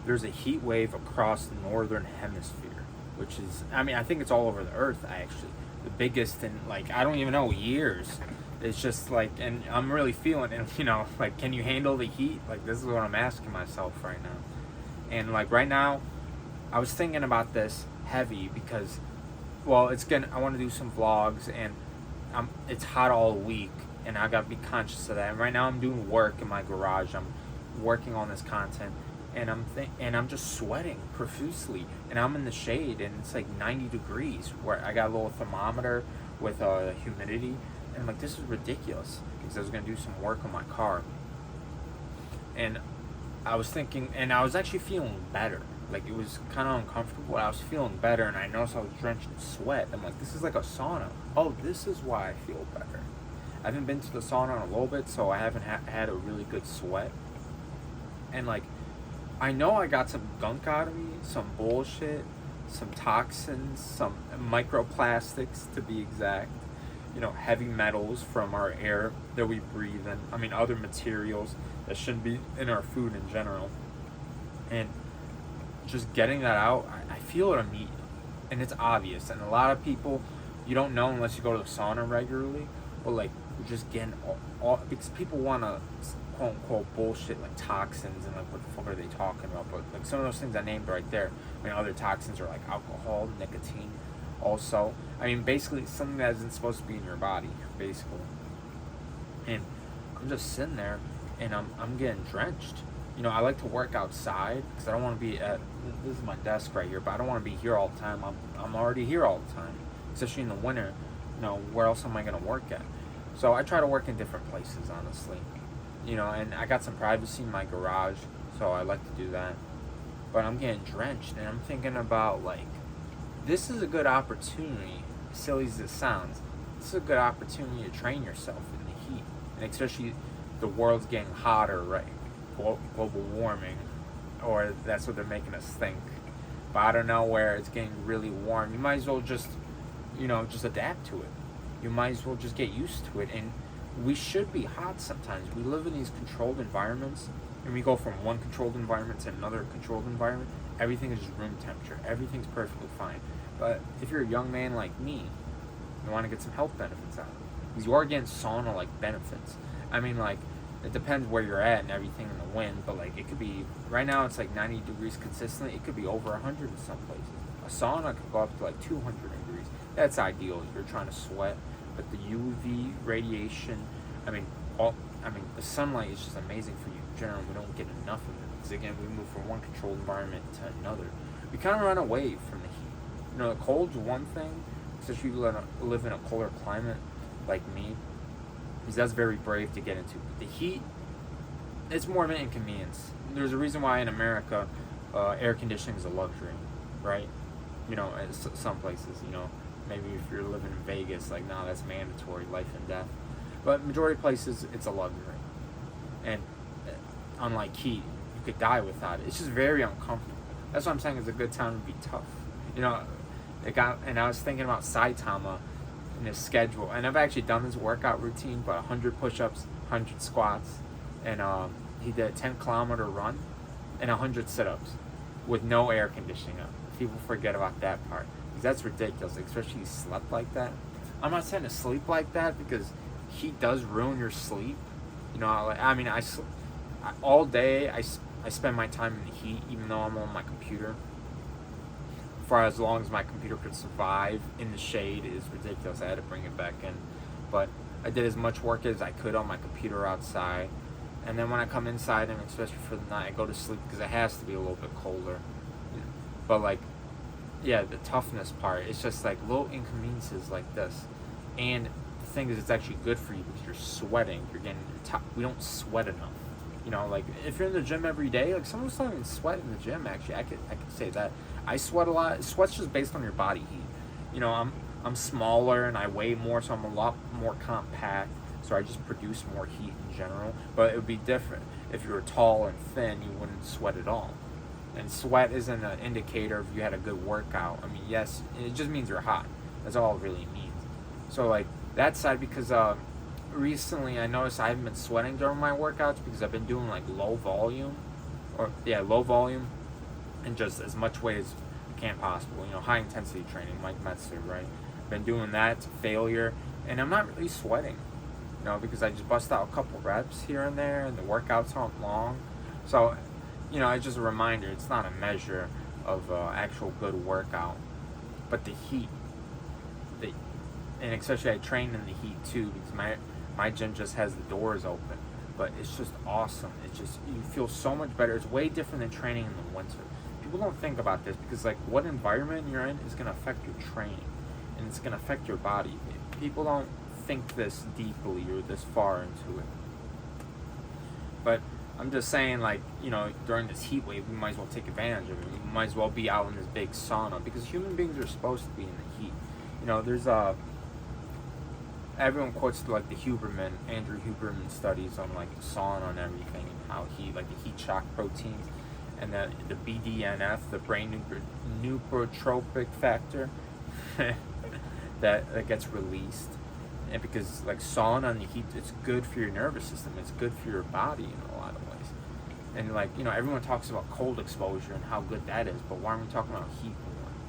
there's a heat wave across the northern hemisphere, which is, I mean, I think it's all over the earth actually. The biggest in, like, I don't even know, years. It's just like, and I'm really feeling it, like, can you handle the heat? Like, this is what I'm asking myself right now. And like right now, I was thinking about this heavy because, well, I want to do some vlogs, and it's hot all week, and I gotta be conscious of that. And right now, I'm doing work in my garage. I'm working on this content, and I'm just sweating profusely, and I'm in the shade, and it's like 90 degrees. Where I got a little thermometer with humidity, and I'm like, this is ridiculous because I was gonna do some work on my car, and I was thinking, and I was actually feeling better. Like, it was kind of uncomfortable, but I was feeling better, and I noticed I was drenched in sweat. I'm like, this is like a sauna. Oh, this is why I feel better. I haven't been to the sauna in a little bit, so I haven't had a really good sweat. And like, I know I got some gunk out of me, some bullshit, some toxins, some microplastics to be exact. Heavy metals from our air that we breathe in. I mean, other materials that shouldn't be in our food in general. And just getting that out, I feel it immediately. And it's obvious. And a lot of people, you don't know unless you go to the sauna regularly. But like, you're just getting all because people want to quote unquote bullshit like toxins, and like, what the fuck are they talking about? But like, some of those things I named right there, I mean, other toxins are like alcohol, nicotine, also. I mean, basically something that isn't supposed to be in your body, basically. And I'm just sitting there, and I'm getting drenched. I like to work outside because I don't want to be at, this is my desk right here, but I don't want to be here all the time. I'm already here all the time, especially in the winter. Where else am I going to work at? So I try to work in different places, honestly. And I got some privacy in my garage, so I like to do that. But I'm getting drenched, and I'm thinking about, like, this is a good opportunity, as silly as it sounds, this is a good opportunity to train yourself in the heat. And especially the world's getting hotter, right? Global warming, or that's what they're making us think. But I don't know, where it's getting really warm. You might as well just adapt to it. You might as well just get used to it. And we should be hot sometimes. We live in these controlled environments, and we go from one controlled environment to another controlled environment. Everything is just room temperature. Everything's perfectly fine. But if you're a young man like me, you want to get some health benefits out of it. Because you are getting sauna-like benefits. I mean, like, it depends where you're at and everything in the wind, but like, it could be, right now it's like 90 degrees consistently. It could be over 100 in some places. A sauna could go up to like 200 degrees. That's ideal if you're trying to sweat. But the UV radiation, the sunlight is just amazing for you. Generally, we don't get enough of it. Because again, we move from one controlled environment to another. We kind of run away from the heat. The cold's one thing, especially if you live in a colder climate like me, because that's very brave to get into. But the heat, it's more of an inconvenience. There's a reason why in America, air conditioning is a luxury, right? Some places, maybe if you're living in Vegas, like, no, that's mandatory, life and death. But majority of places, it's a luxury. And unlike heat, you could die without it. It's just very uncomfortable. That's what I'm saying. It's a good time to be tough. And I was thinking about Saitama in his schedule, and I've actually done his workout routine, but 100 push-ups, 100 squats, and he did a 10-kilometer run and 100 sit-ups with no air conditioning up. People forget about that part, because that's ridiculous, especially if you slept like that. I'm not saying to sleep like that, because heat does ruin your sleep. All day I spend my time in the heat, even though I'm on my computer. For as long as my computer could survive in the shade is ridiculous. I had to bring it back in. But I did as much work as I could on my computer outside. And then when I come inside, and especially for the night, I go to sleep because it has to be a little bit colder. But like, yeah, the toughness part, it's just like little inconveniences like this. And the thing is, it's actually good for you because you're sweating. We don't sweat enough. Like, if you're in the gym every day, like, some of us don't even sweat in the gym, actually. I could say that. I sweat a lot. Sweat's just based on your body heat. I'm smaller and I weigh more, so I'm a lot more compact. So I just produce more heat in general. But it would be different. If you were tall and thin, you wouldn't sweat at all. And sweat isn't an indicator if you had a good workout. I mean, yes, it just means you're hot. That's all it really means. So, like, that side, because recently I noticed I haven't been sweating during my workouts because I've been doing, like, low volume. and just as much weight as I can possible. High intensity training, Mike Metzger, right? Been doing that to failure, and I'm not really sweating, because I just bust out a couple reps here and there, and the workouts aren't long. So, it's just a reminder. It's not a measure of actual good workout, but the heat. And especially I train in the heat too, because my gym just has the doors open. But it's just awesome. It's just, you feel so much better. It's way different than training in the winter. People don't think about this because, like, what environment you're in is going to affect your training, and it's going to affect your body. People don't think this deeply or this far into it. But I'm just saying, like, during this heat wave, we might as well take advantage of it. We might as well be out in this big sauna, because human beings are supposed to be in the heat. There's everyone quotes like the Andrew Huberman studies on like sauna and everything, and how like the heat shock proteins, and the BDNF, the brain neurotrophic factor, that gets released. And because like sauna and the heat, it's good for your nervous system, it's good for your body in a lot of ways. And like, everyone talks about cold exposure and how good that is, but why aren't we talking about heat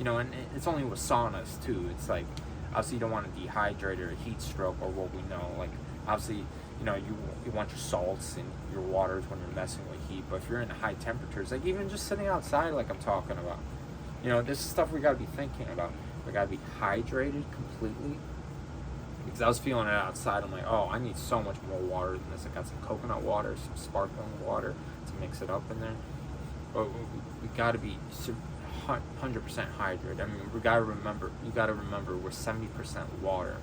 more? And it's only with saunas too. It's like, obviously you don't want to dehydrate or heat stroke, or what we know. Like, obviously, you want your salts and your waters when you're messing with heat. But if you're in high temperatures, like even just sitting outside, like I'm talking about, this is stuff we got to be thinking about. We got to be hydrated completely. Because I was feeling it outside. I'm like, oh, I need so much more water than this. I got some coconut water, some sparkling water to mix it up in there. But we got to be 100% hydrated. I mean, you got to remember, we're 70% water.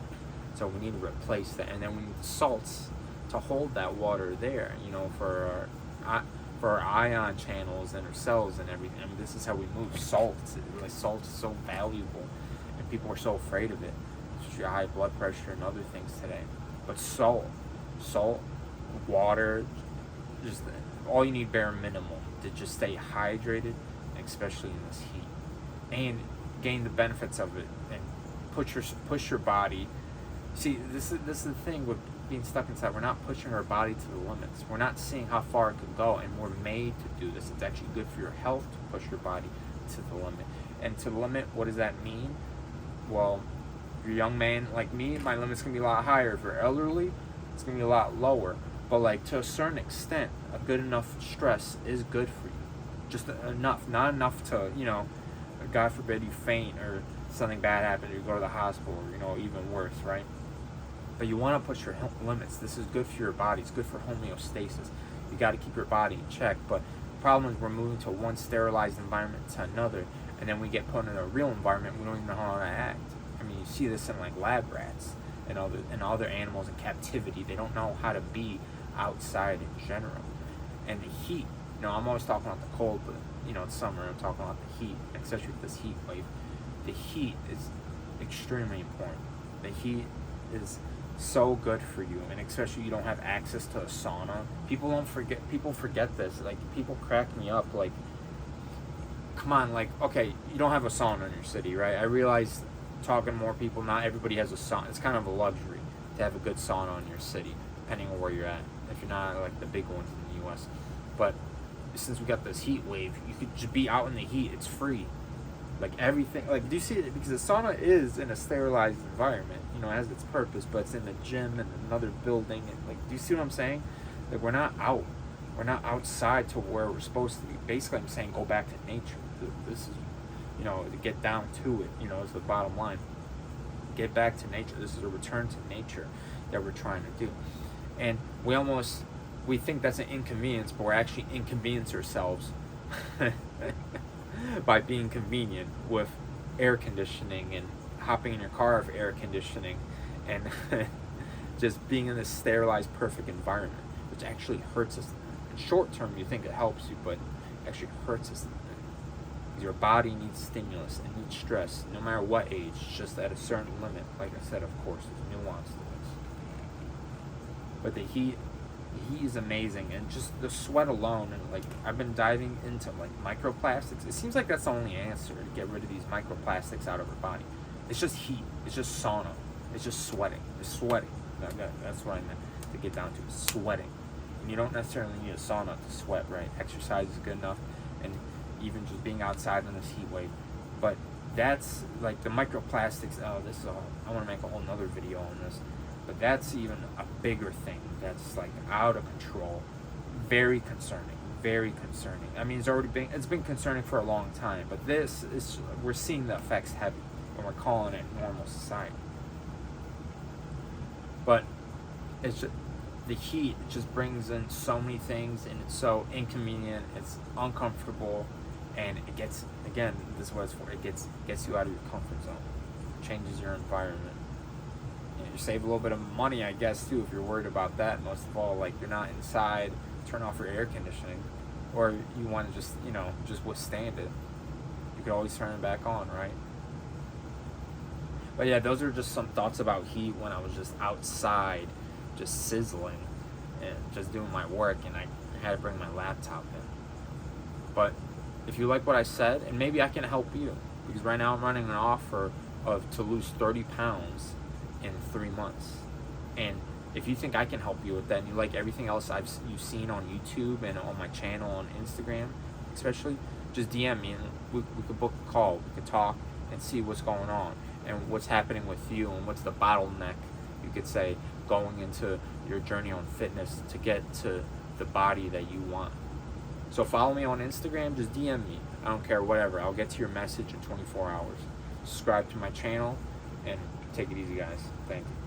So we need to replace that. And then we need the salts to hold that water there, for our ion channels and our cells and everything. I mean, this is how we move salts. Like, salt is so valuable, and people are so afraid of it. It's your high blood pressure and other things today. But salt, water, just all you need bare minimum to just stay hydrated, especially in this heat, and gain the benefits of it, and push your body. See, this is the thing with being stuck inside. We're not pushing our body to the limits. We're not seeing how far it can go, and we're made to do this. It's actually good for your health to push your body to the limit. And to the limit, what does that mean? Well, if you're a young man like me, my limit's gonna be a lot higher. If you're elderly, it's gonna be a lot lower. But like, to a certain extent, a good enough stress is good for you. Just enough, not enough to, God forbid you faint or something bad happens, or you go to the hospital, or even worse, right? But you want to push your limits. This is good for your body. It's good for homeostasis. You got to keep your body in check. But the problem is, we're moving to one sterilized environment to another, and then we get put in a real environment. We don't even know how to act. I mean, you see this in like lab rats and other animals in captivity. They don't know how to be outside in general. And the heat. I'm always talking about the cold, but it's summer. I'm talking about the heat, especially with this heat wave. The heat is extremely important. The heat is so good for you, and especially you don't have access to a sauna. People forget this. Like, people crack me up. Like, come on, like, okay, you don't have a sauna in your city, right? I realize, talking to more people, not everybody has a sauna. It's kind of a luxury to have a good sauna in your city, depending on where you're at. If you're not like the big ones in the U.S., but since we got this heat wave, you could just be out in the heat. It's free. Like, everything, like, do you see it? Because the sauna is in a sterilized environment, it has its purpose, but it's in the gym and another building, and like, do you see what I'm saying? Like, we're not outside to where we're supposed to be. Basically, I'm saying go back to nature. This is, to get down to it, is the bottom line. Get back to nature. This is a return to nature that we're trying to do. And we think that's an inconvenience, but we're actually inconvenience ourselves by being convenient with air conditioning and hopping in your car with air conditioning and just being in this sterilized, perfect environment, which actually hurts us. In short term, you think it helps you, but it actually hurts us. Because your body needs stimulus, it needs stress, no matter what age, just at a certain limit. Like I said, of course, there's nuance to this. But the heat is amazing, and just the sweat alone, and like, I've been diving into like microplastics. It seems like that's the only answer to get rid of these microplastics out of our body. It's just heat. It's just sauna. It's just sweating. It's sweating. That's what I meant to get down to. Sweating. And you don't necessarily need a sauna to sweat, right? Exercise is good enough, and even just being outside in this heat wave. But that's like the microplastics. Oh, this is all. I want to make a whole nother video on this. But that's even a bigger thing. That's like out of control. Very concerning. Very concerning. I mean, it's been concerning for a long time. But this is, we're seeing the effects heavy, and we're calling it normal society. But it's just, the heat just brings in so many things, and it's so inconvenient. It's uncomfortable, and it gets, again, this is what it's for. It gets you out of your comfort zone, changes your environment. And you save a little bit of money, I guess, too, if you're worried about that. Most of all, like, you're not inside. Turn off your air conditioning, or you want to just, just withstand it. You could always turn it back on, right? But yeah, those are just some thoughts about heat when I was just outside, just sizzling and just doing my work, and I had to bring my laptop in. But if you like what I said, and maybe I can help you, because right now I'm running an offer to lose 30 pounds in 3 months. And if you think I can help you with that, and you like everything else you've seen on YouTube and on my channel on Instagram, especially, just DM me, and we could book a call. We could talk and see what's going on and what's happening with you, and what's the bottleneck, you could say, going into your journey on fitness to get to the body that you want. So follow me on Instagram, just DM me. I don't care, whatever. I'll get to your message in 24 hours. Subscribe to my channel, and take it easy, guys. Thank you.